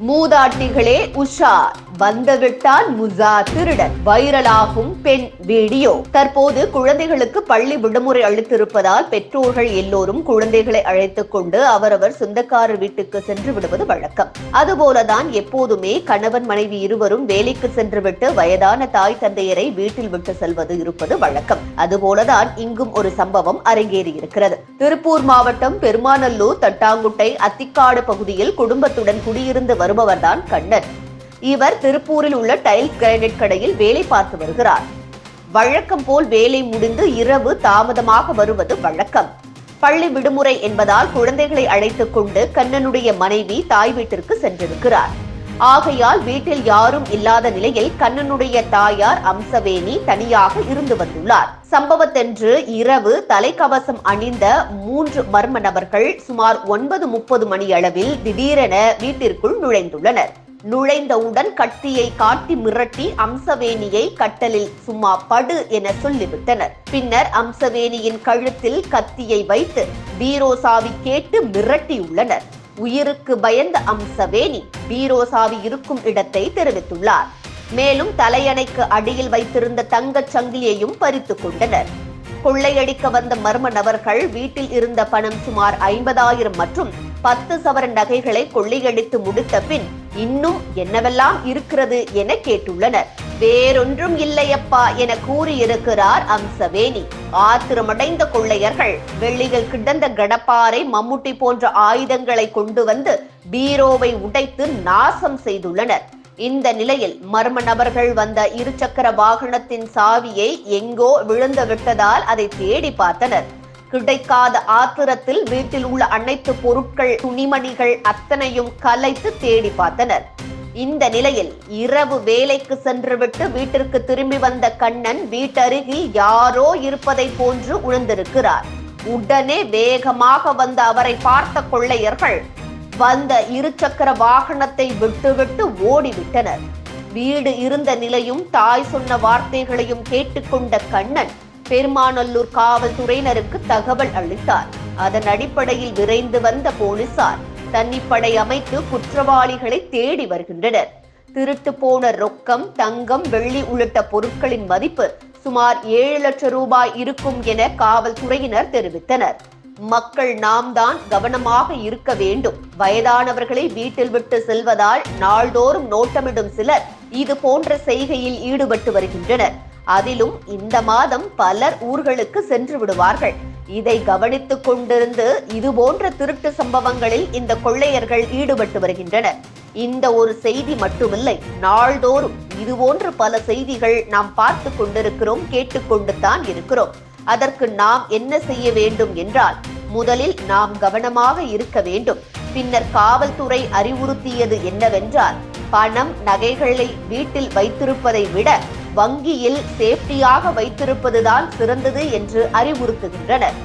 மூதாட்டிகளே உஷார், வந்துவிட்டான் முசா திருடன். வைரலாகும் பெண் வீடியோ. தற்போது குழந்தைகளுக்கு பள்ளி விடுமுறை அளித்திருப்பதால் பெற்றோர்கள் எல்லோரும் குழந்தைகளை அழைத்துக் கொண்டு அவரவர் சொந்தக்காரர் வீட்டுக்கு சென்று விடுவது வழக்கம். அதுபோலதான் எப்போதுமே கணவன் மனைவி இருவரும் வேலைக்கு சென்றுவிட்டு வயதான தாய் தந்தையரை வீட்டில் விட்டு செல்வது இருப்பது வழக்கம். அதுபோலதான் இங்கும் ஒரு சம்பவம் அரங்கேறியிருக்கிறது. திருப்பூர் மாவட்டம் பெருமாநல்லூர் தட்டாங்குட்டை அத்திக்காடு பகுதியில் குடும்பத்துடன் குடியிருந்து வருபவர்தான் கண்ணன். இவர் திருப்பூரில் உள்ள டைல்ஸ் கிரானைட் கடையில் வேலை பார்த்து வருகிறார். வழக்கம் போல் வேலை முடிந்து இரவு தாமதமாக வருவது வழக்கம். பள்ளி விடுமுறை என்பதால் குழந்தைகளை அழைத்துக் கொண்டு கண்ணனுடைய மனைவி தாய் வீட்டிற்கு சென்றிருக்கிறார். ஆகையால் வீட்டில் யாரும் இல்லாத நிலையில் கண்ணனுடைய தாயார் அம்சவேணி தனியாக இருந்து வந்துள்ளார். சம்பவத்தன்று இரவு தலைக்கவசம் அணிந்த 3 மர்ம நபர்கள் சுமார் 9:30 மணி அளவில் திடீரென வீட்டிற்குள் நுழைந்துள்ளனர். நுழைந்தவுடன் கத்தியை காட்டி மிரட்டி அம்சவேணியை கட்டலில் சும்மா படு என சொல்லிவிட்டனர். பின்னர் அம்சவேணியின் கழுத்தில் கத்தியை வைத்து பீரோ சாவி கேட்டு மிரட்டியுள்ளனர். உயிருக்கு பயந்த அம்சவேணி பீரோ சாவி இருக்கும் இடத்தை தெரிவித்துள்ளார். மேலும் தலையணைக்கு அடியில் வைத்திருந்த தங்கச் சங்கிலியையும் பறித்துக் கொண்டனர். கொள்ளையடிக்க வந்த மர்ம நபர்கள் வீட்டில் இருந்த பணம் சுமார் 50,000 மற்றும் 10 சவரன் நகைகளை கொள்ளையடித்து முடித்த பின் இன்னும் என்னவெல்லாம் இருக்கிறது என கேட்டுள்ளனர். வேறொன்றும் இல்லையப்பா என கூறியிருக்கிறார் அம்சவேணி. ஆத்திரமடைந்த கொள்ளையர்கள் வெள்ளியில் கிடந்த கடப்பாரை, மம்முட்டி போன்ற ஆயுதங்களை கொண்டு வந்து பீரோவை உடைத்து நாசம் செய்துள்ளனர். இந்த நிலையில் மர்ம நபர்கள் வந்த 2 சக்கர வாகனத்தின் சாவியை எங்கோ விழுந்து விட்டதால் அதை தேடி பார்த்தனர். கிடைக்காத ஆத்திரத்தில் வீட்டில் உள்ள அனைத்து பொருட்கள், துணிமணிகள் அத்தனையும் கலைத்து தேடி பார்த்தனர். இந்த நிலையில் இரவு வேலைக்கு சென்றுவிட்டு வீட்டிற்கு திரும்பி வந்த கண்ணன் வீட்டருகில் யாரோ இருப்பதை போன்று உணர்ந்திருக்கிறார். உடனே வேகமாக வந்த அவரை பார்த்த கொள்ளையர்கள் வந்த 2 சக்கர வாகனத்தை விட்டுவிட்டு ஓடிவிட்டனர். வீடு இருந்த நிலையும் தாய் சொன்ன வார்த்தைகளையும் கேட்டுக்கொண்ட கண்ணன் பெருமாநல்லூர் காவல்துறையினருக்கு தகவல் அளித்தார். அதன் அடிப்படையில் விரைந்து வந்த போலீசார் தனிப்படை அமைத்து குற்றவாளிகளை தேடி வருகின்றனர். திருட்டு போன ரொக்கம், தங்கம், வெள்ளி உள்ளிட்ட பொருட்களின் மதிப்பு சுமார் 7 லட்சம் ரூபாய் இருக்கும் என காவல்துறையினர் தெரிவித்தனர். மக்கள் நாம் தான் கவனமாக இருக்க வேண்டும். வயதானவர்களை வீட்டில் விட்டு செல்வதால் நாள்தோறும் நோட்டமிடும் சிலர் இது போன்ற செய்கையில் ஈடுபட்டு வருகின்றனர். அதிலும் இந்த மாதம் பலர் ஊர்களுக்கு சென்று விடுவார்கள். இதை கவனித்துக் கொண்டிருந்து இதுபோன்ற திருட்டு சம்பவங்களில் இந்த கொள்ளையர்கள் ஈடுபட்டு வருகின்றனர். இந்த ஒரு செய்தி மட்டுமில்லை, நாள்தோறும் இதுபோன்ற பல செய்திகள் நாம் பார்த்து கொண்டிருக்கிறோம், கேட்டுக்கொண்டு தான் இருக்கிறோம். அதற்கு நாம் என்ன செய்ய வேண்டும் என்றால், முதலில் நாம் கவனமாக இருக்க வேண்டும். பின்னர் காவல்துறை அறிவுறுத்தியது என்னவென்றால், பணம், நகைகளை வீட்டில் வைத்திருப்பதை விட வங்கியில் சேஃப்டியாக வைத்திருப்பதுதான் சிறந்தது என்று அறிவுறுத்துகின்றனர்.